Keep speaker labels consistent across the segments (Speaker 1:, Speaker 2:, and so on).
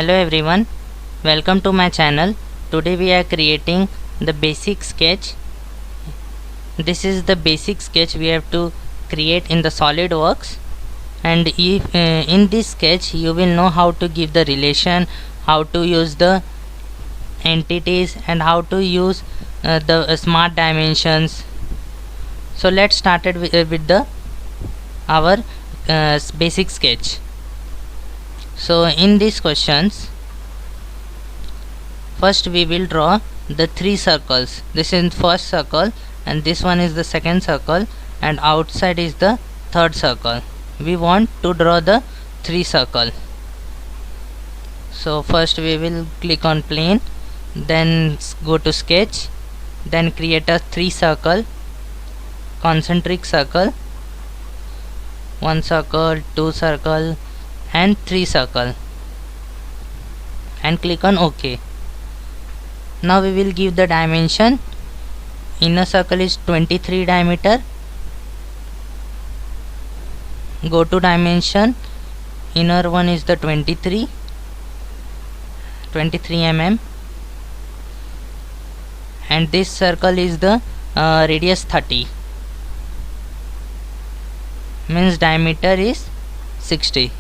Speaker 1: Hello everyone, welcome to my channel. Today we are creating the basic sketch. This is the basic sketch we have to create in the SolidWorks, and if in this sketch you will know how to give the relation, how to use the entities, and how to use the smart dimensions. So let's start it with the our basic sketch. So in these questions, first we will draw the three circles. This is first circle, and this one is the second circle, and outside is the third circle. We want to draw the three circle. So first we will click on plane, then go to sketch, then create a three circle, concentric circle, one circle, two circle, and three circle, and click on OK. Now we will give the dimension. Inner circle is 23 diameter. Go to dimension. Inner one is the 23 mm, and this circle is the radius 30, means diameter is 60.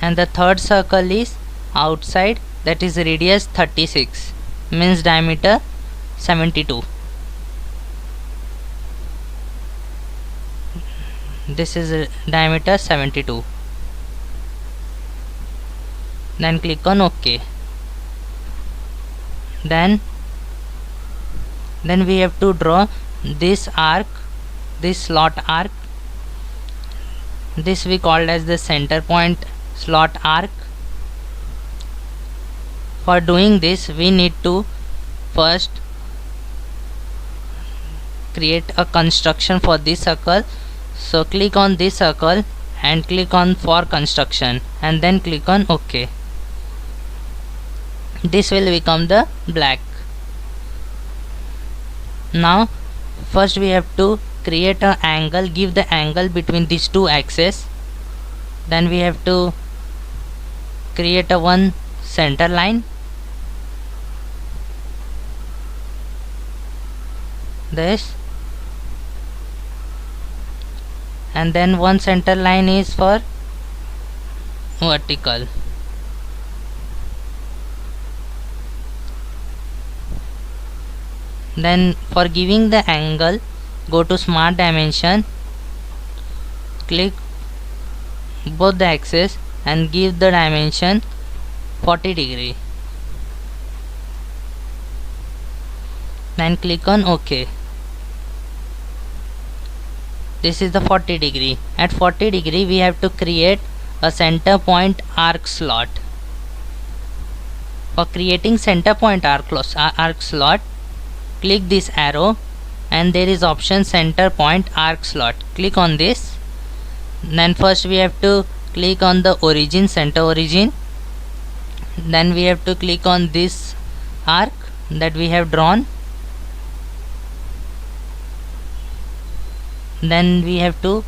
Speaker 1: And the third circle is outside, that is radius 36, means diameter 72. This is diameter 72. Then click on OK. Then we have to draw this arc, this slot arc. This we called as the center point slot arc. For doing this, we need to first create a construction for this circle. So click on this circle and click on for construction, and then click on OK. This will become the black. Now first we have to create an angle, give the angle between these two axes. Then we have to create a one center line, this, and then one center line is for vertical. Then for giving the angle, go to smart dimension, click both the axes and give the dimension 40 degree. Then click on OK. This is the 40 degree. At 40 degree we have to create a center point arc slot. For creating center point arc slot, click this arrow, and there is option center point arc slot. Click on this. Then first we have to click on the origin, center origin. Then we have to click on this arc that we have drawn. Then we have to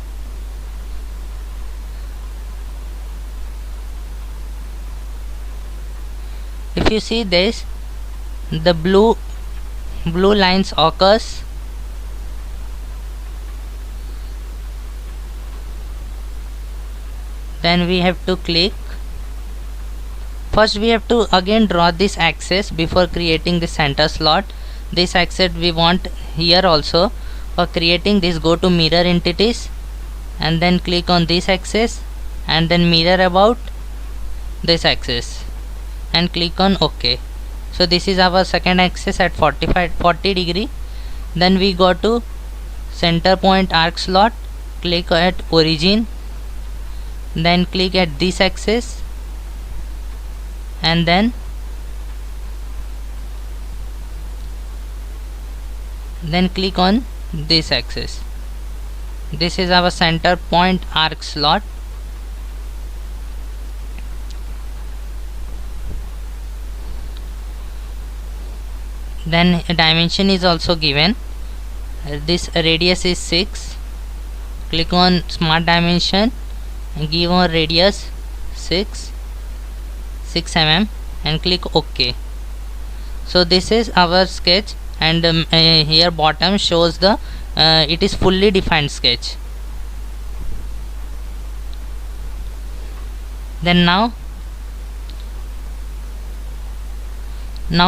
Speaker 1: if you see this, the blue lines occurs. Then we have to click. First we have to again draw this axis before creating the center slot. This axis we want here also. For creating this, go to mirror entities, and then click on this axis, and then mirror about this axis, and click on OK. So this is our second axis at 40 degree. Then we go to center point arc slot, click at origin, then click at this axis, and then click on this axis. This is our center point arc slot. Then a dimension is also given. This radius is 6. Click on smart dimension give our radius 6 mm and click OK. So this is our sketch, and here bottom shows the it is fully defined sketch. Then now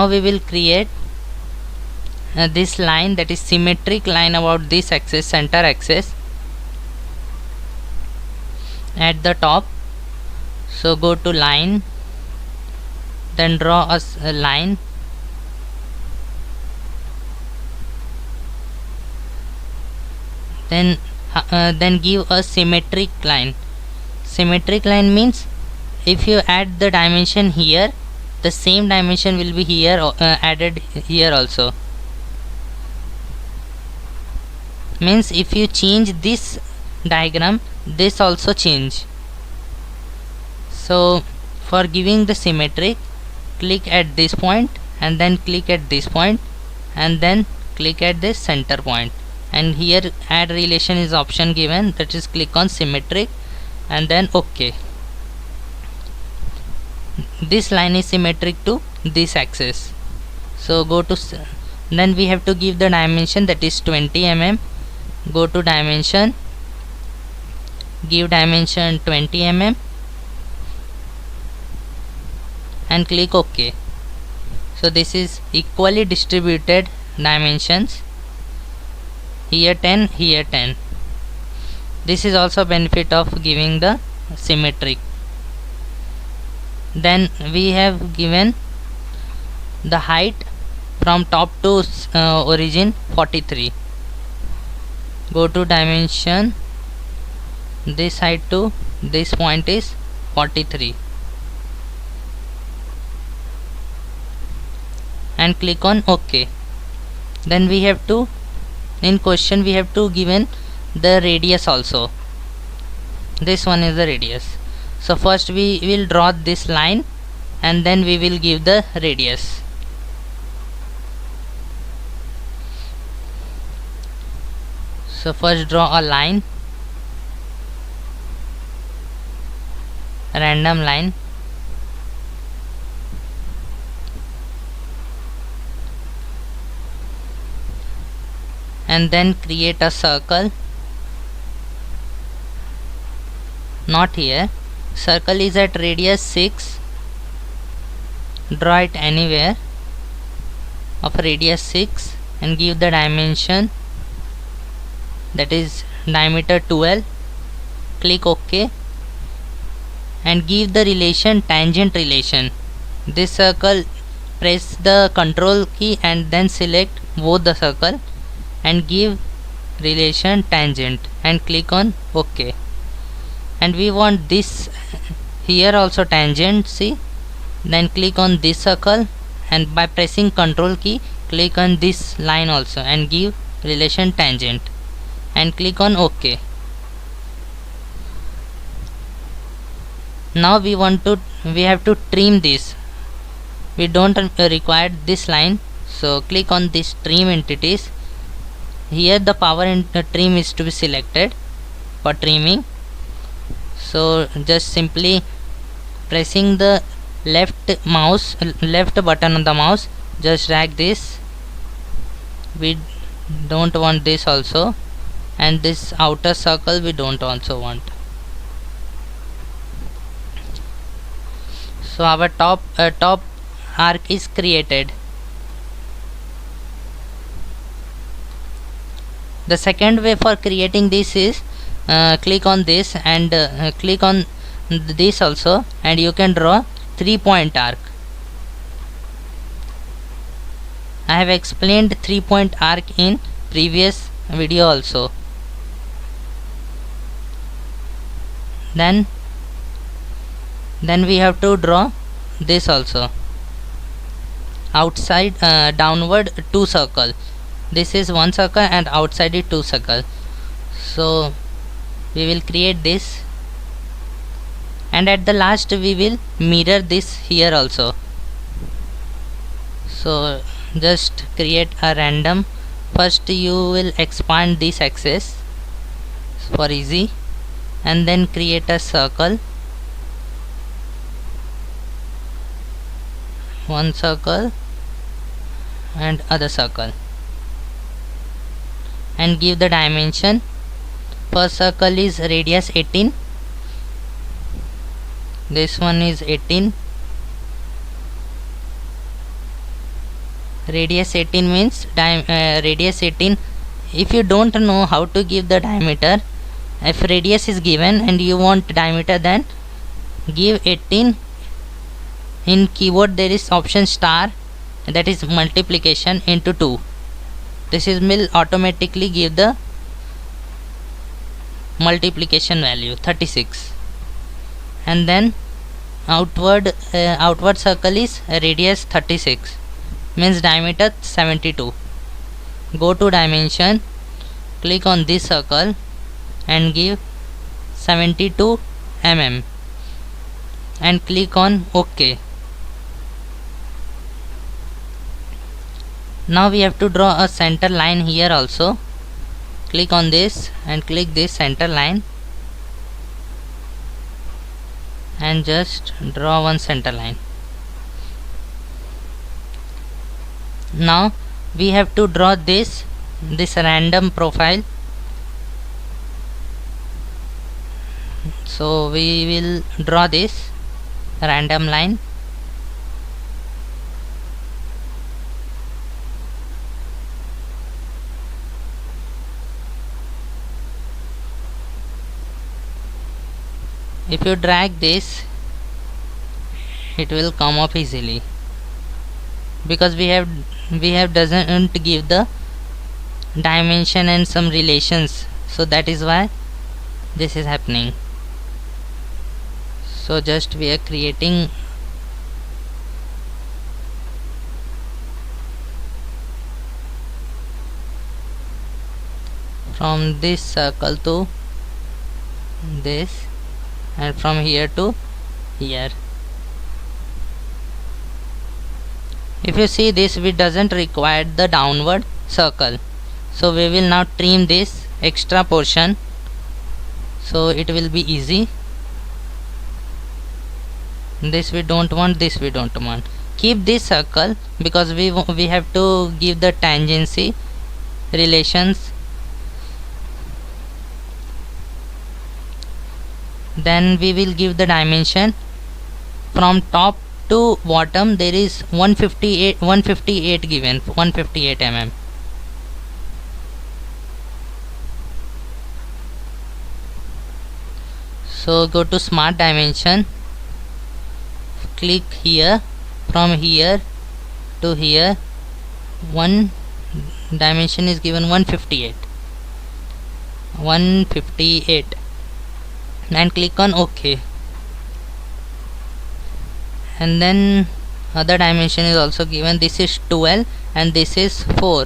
Speaker 1: we will create this line, that is symmetric line about this axis, center axis at the top. So go to line, then draw a line, then give a symmetric line. Symmetric line means if you add the dimension here, the same dimension will be here added here also. Means if you change this diagram, this also change. So for giving the symmetric, click at this point and then click at this point and then click at this center point, and here add relation is option given, that is click on symmetric and then OK. This line is symmetric to this axis. So go to then we have to give the dimension, that is 20 mm. Go to dimension, give dimension 20 mm and click OK. So this is equally distributed dimensions, here 10, here 10. This is also benefit of giving the symmetric. Then we have given the height from top to origin 43. Go to dimension, this height to this point is 43 and click on OK. Then we have to, in question we have to given the radius also. This one is the radius. So first we will draw this line and then we will give the radius. So first draw a line, random line, and then create a circle. Not here, circle is at radius 6, draw it anywhere of radius 6 and give the dimension, that is diameter 12. Click OK and give the relation tangent relation. This circle, press the control key and then select both the circle and give relation tangent and click on OK. And we want this here also tangent, see, then click on this circle and by pressing control key click on this line also and give relation tangent and click on OK. Now we have to trim this. We don't require this line, so click on this trim entities. Here the power and trim is to be selected for trimming. So just simply pressing the left button on the mouse, just drag this. We don't want this also, and this outer circle we don't also want. So our top arc is created. The second way for creating this is click on this and click on this also, and you can draw 3-point arc. I have explained 3-point arc in previous video also. Then we have to draw this also, outside downward 2 circle. This is 1 circle and outside it 2 circle. So we will create this, and at the last we will mirror this here also. So just create a random. First you will expand this axis for easy, and then create a circle, one circle and other circle, and give the dimension. First circle is radius 18, this one is 18. Radius 18 means radius 18. If you don't know how to give the diameter, if radius is given and you want diameter, then give 18. In keyboard there is option star, that is multiplication into 2. This is will automatically give the multiplication value 36. And then outward circle is radius 36, means diameter 72. Go to dimension, click on this circle and give 72 mm and click on OK. Now we have to draw a center line here also. Click on this and click this center line and just draw one center line. Now we have to draw this random profile. So we will draw this random line. If you drag this, it will come up easily, because we have doesn't give the dimension and some relations, so that is why this is happening. So just we are creating from this circle to this, and from here to here. If you see this, we doesn't require the downward circle, so we will now trim this extra portion, so it will be easy. This we don't want, this we don't want. Keep this circle because we have to give the tangency relations. Then we will give the dimension. From top to bottom there is 158 given, 158 mm. So go to smart dimension, click here, from here to here, one dimension is given 158, and click on OK. And then other dimension is also given. This is 12 and this is 4.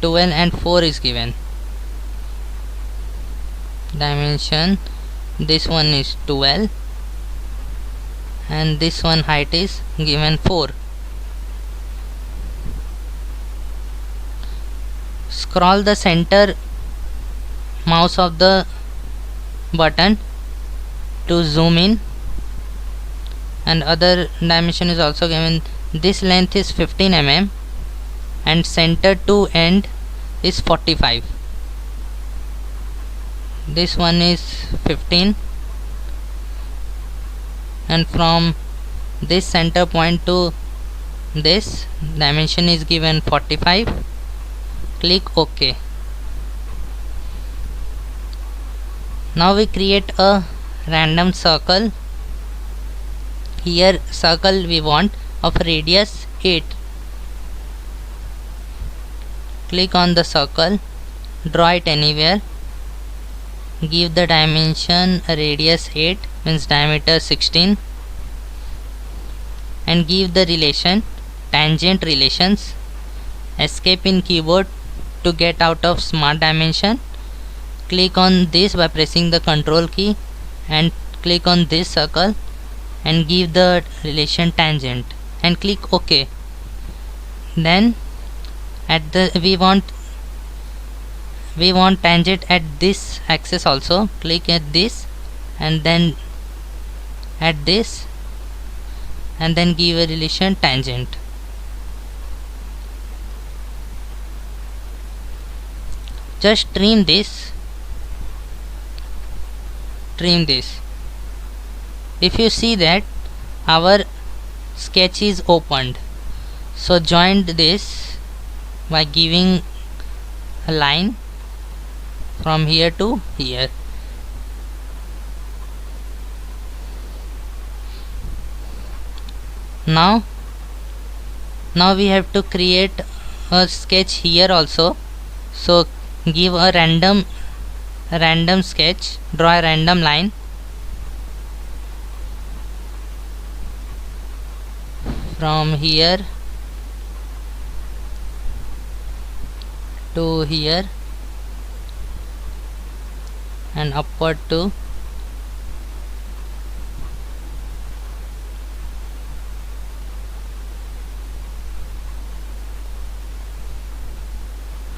Speaker 1: 12 and 4 is given. Dimension, this one is 12 and this one height is given 4. Scroll the center mouse of the button to zoom in, and other dimension is also given. This length is 15 mm and center to end is 45. This one is 15 and from this center point to this dimension is given 45. Click OK. Now we create a random circle. Here circle we want of radius 8. Click on the circle, draw it anywhere, give the dimension radius 8 means diameter 16, and give the relation tangent relations. Escape in keyboard to get out of smart dimension. Click on this by pressing the control key and click on this circle and give the relation tangent and click OK. Then at the we we want tangent at this axis also. Click at this and then at this, and then give a relation tangent. Just trim this. If you see that our sketch is opened, so join this by giving a line from here to here. Now we have to create a sketch here also. So give a random sketch, draw a random line from here to here and upward to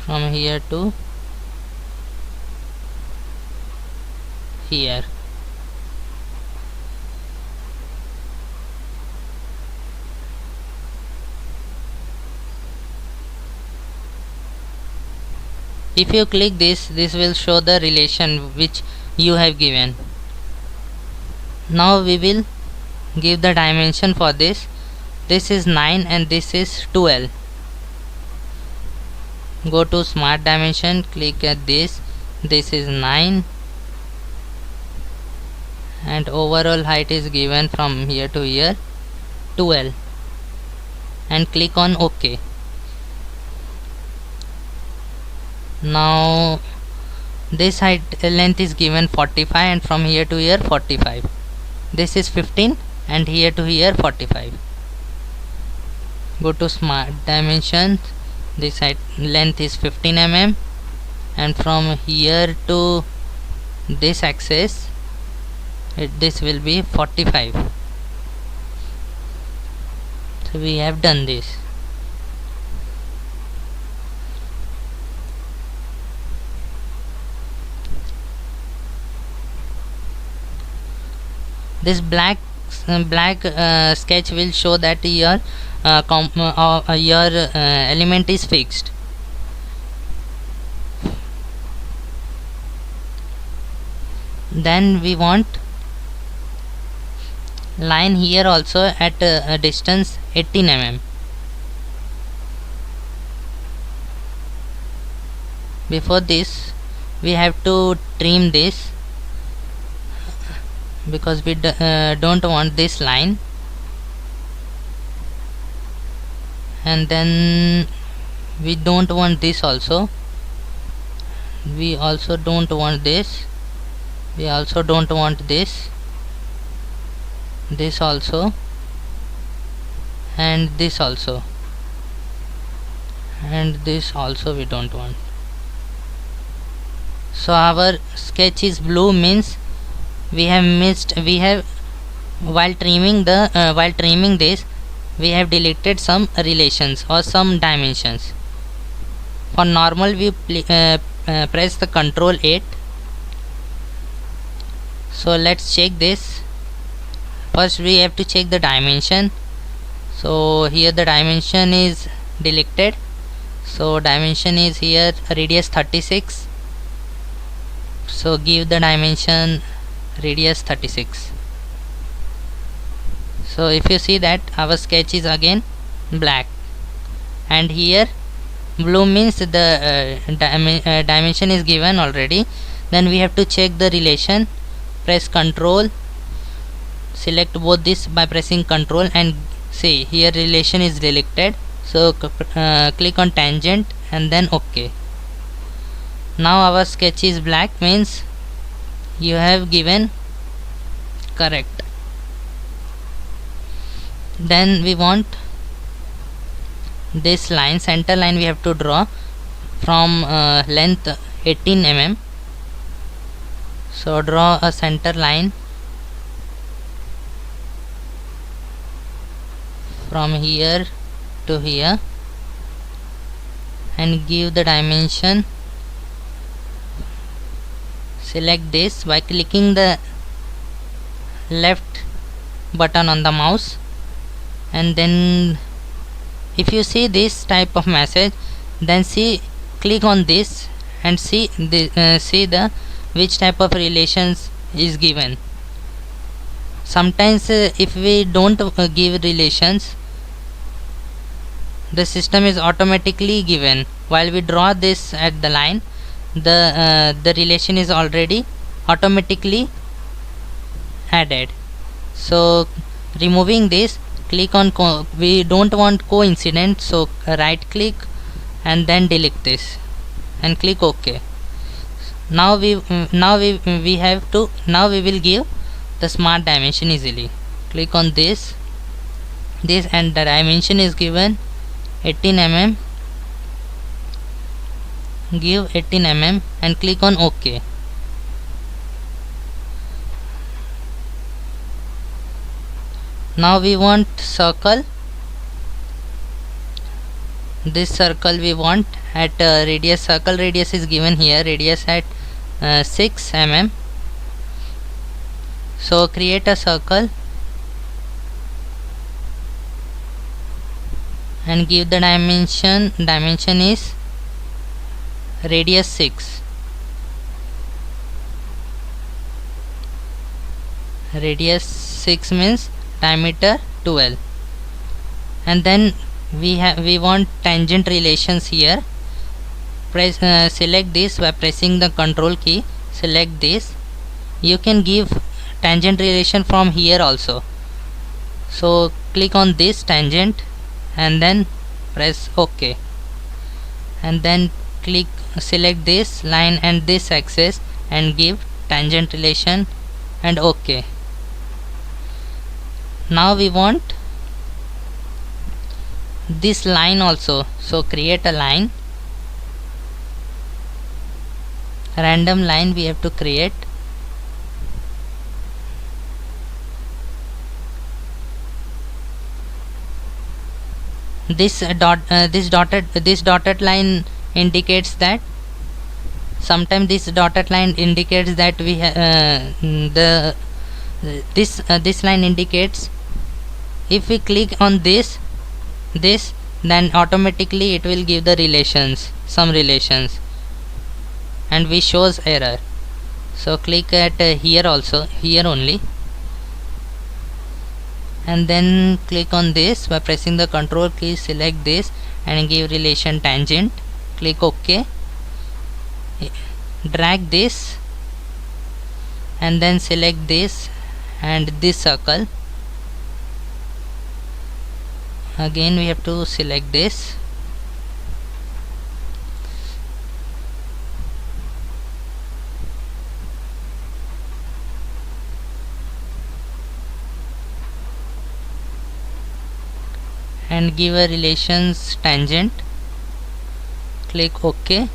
Speaker 1: from here to here. If you click this will show the relation which you have given. Now we will give the dimension for this. This is 9 and this is 12. Go to smart dimension, click at this. This is 9 and overall height is given from here to here 12, and click on OK. Now this height length is given 45 and from here to here 45. This is 15 and here to here 45. Go to smart dimensions. This height length is 15 mm and from here to this axis this will be 45. So we have done this. This black sketch will show that your element is fixed. Then we want line here also at a distance 18 mm. Before this we have to trim this because we don't want this line, and then we don't want this also. We also don't want this. We also don't want this also, and this also, and this also we don't want. So our sketch is blue, means we have while trimming this we have deleted some relations or some dimensions. For normal we press the Ctrl 8. So let's check this. First we have to check the dimension. So here the dimension is deleted. So dimension is here radius 36. So give the dimension radius 36. So if you see that our sketch is again black, and here blue means the dimension is given already. Then we have to check the relation. Press Ctrl, select both this by pressing Ctrl, and see here relation is deleted. So click on tangent and then OK. Now our sketch is black, means you have given correct. Then we want this line, center line we have to draw from length 18 mm. So draw a center line from here to here and give the dimension select this by clicking the left button on the mouse, and then if you see this type of message, then click on this and see the which type of relations is given. Sometimes if we don't give relations, the system is automatically given. While we draw this at the line, the relation is already automatically added. So removing this, click on we don't want coincident, so right click and then delete this and click OK. Now we have to, now we will give the smart dimension easily. Click on this and the dimension is given 18 mm. Give 18 mm and click on OK. Now we want circle. This circle we want at radius, circle radius is given here, radius at 6 mm. So create a circle and give the dimension is radius 6. Radius 6 means diameter 12. And then we want tangent relations here. Press select this by pressing the control key. Select this. You can give tangent relation from here also. So click on this tangent and then press OK, and then select this line and this axis and give tangent relation and OK. Now we want this line also, so create a line, random line we have to create. This dotted line indicates that, sometimes this dotted line indicates that we this line indicates if we click on this then automatically it will give the relations, some relations, and we shows error. So click at here also, here only, and then click on this by pressing the control key. Select this and give relation tangent. Click OK. Drag this and then select this and this circle. Again we have to select this. And give a relations tangent. Click OK.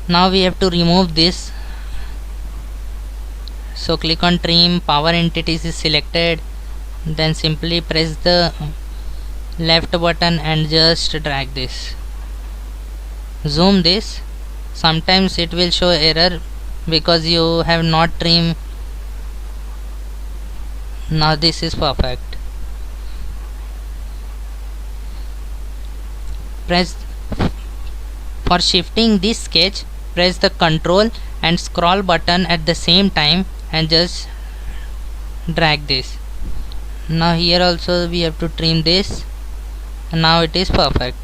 Speaker 1: Now we have to remove this. So click on trim, power entities is selected, then simply press the left button and just drag this. Zoom this. Sometimes it will show error because you have not trimmed. Now this is perfect. Press for shifting this sketch, press the control and scroll button at the same time and just drag this. Now here also we have to trim this, and now it is perfect.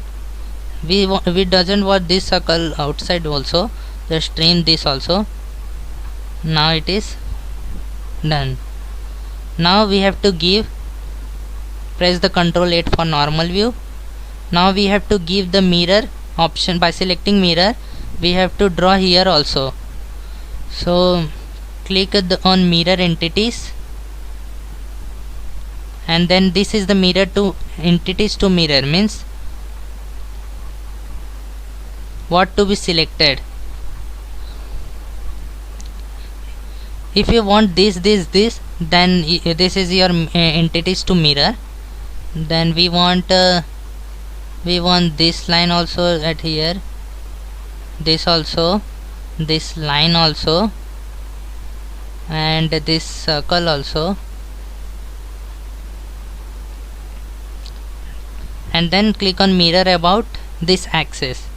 Speaker 1: We doesn't want this circle outside also, just trim this also. Now it is done. Now we have to press the control 8 for normal view. Now we have to give the mirror option. By selecting mirror, we have to draw here also. So click on mirror entities, and then this is the mirror to entities to mirror, means what to be selected. If you want this, then this is your entities to mirror. Then we want this line also at here, this also, this line also, and this circle also, and then click on mirror about this axis,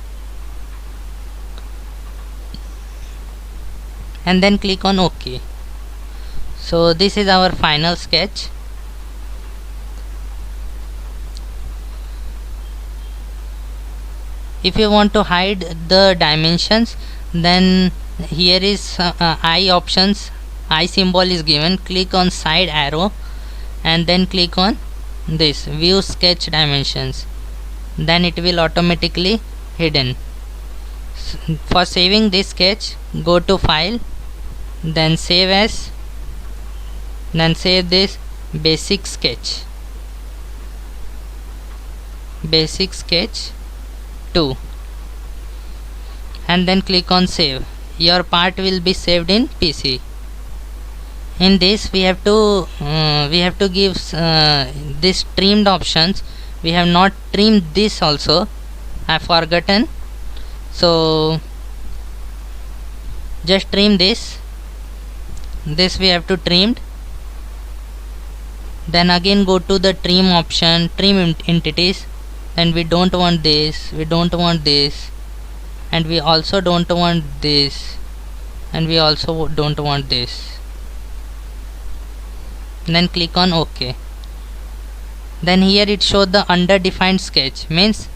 Speaker 1: and then click on OK. So this is our final sketch. If you want to hide the dimensions, then here is eye options, eye symbol is given. Click on side arrow and then click on this view sketch dimensions, then it will automatically hidden. For saving this sketch, go to file, then save as, then save this basic sketch 2, and then click on save. Your part will be saved in PC. In this we have to give this trimmed options. We have not trimmed this also, I have forgotten, so just trim this we have to trimmed. Then again go to the trim option, trim entities, and we don't want this, we don't want this, and we also don't want this, and we also don't want this. Then click on OK. Then here it shows the underdefined sketch, means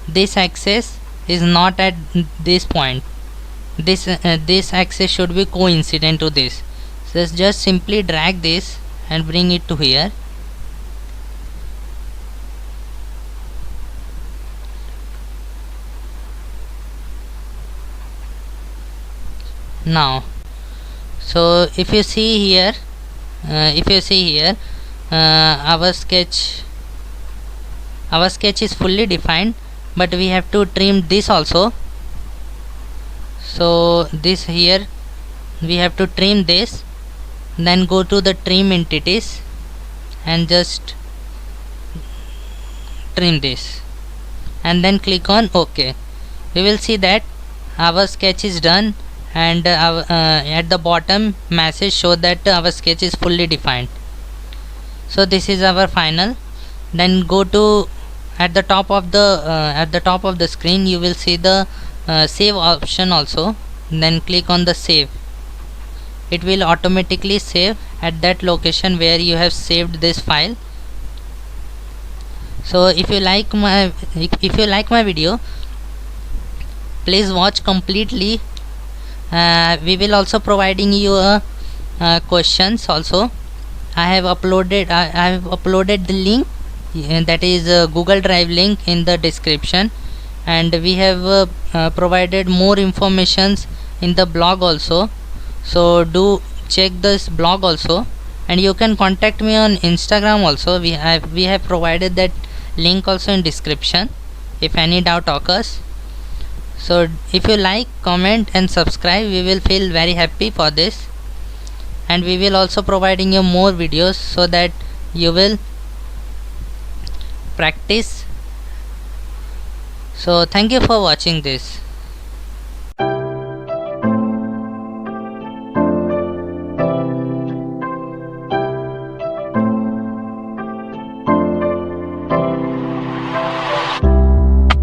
Speaker 1: this axis is not at this point. This axis should be coincident to this. So just simply drag this and bring it to here. Now, so if you see here, our sketch is fully defined, but we have to trim this also. So this here we have to trim this, then go to the trim entities and just trim this, and then click on OK. We will see that our sketch is done, and at the bottom message show that our sketch is fully defined. So this is our final. Then go to at the top of the screen, you will see the save option also. Then click on the save. It will automatically save at that location where you have saved this file. So if you like my video, please watch completely. We will also providing you questions also. I have uploaded the link, that is Google Drive link, in the description, and we have provided more informations in the blog also. So do check this blog also, and you can contact me on Instagram also. We have provided that link also in description if any doubt occurs. So if you like, comment and subscribe, we will feel very happy for this, and we will also providing you more videos so that you will practice. So thank you for watching this.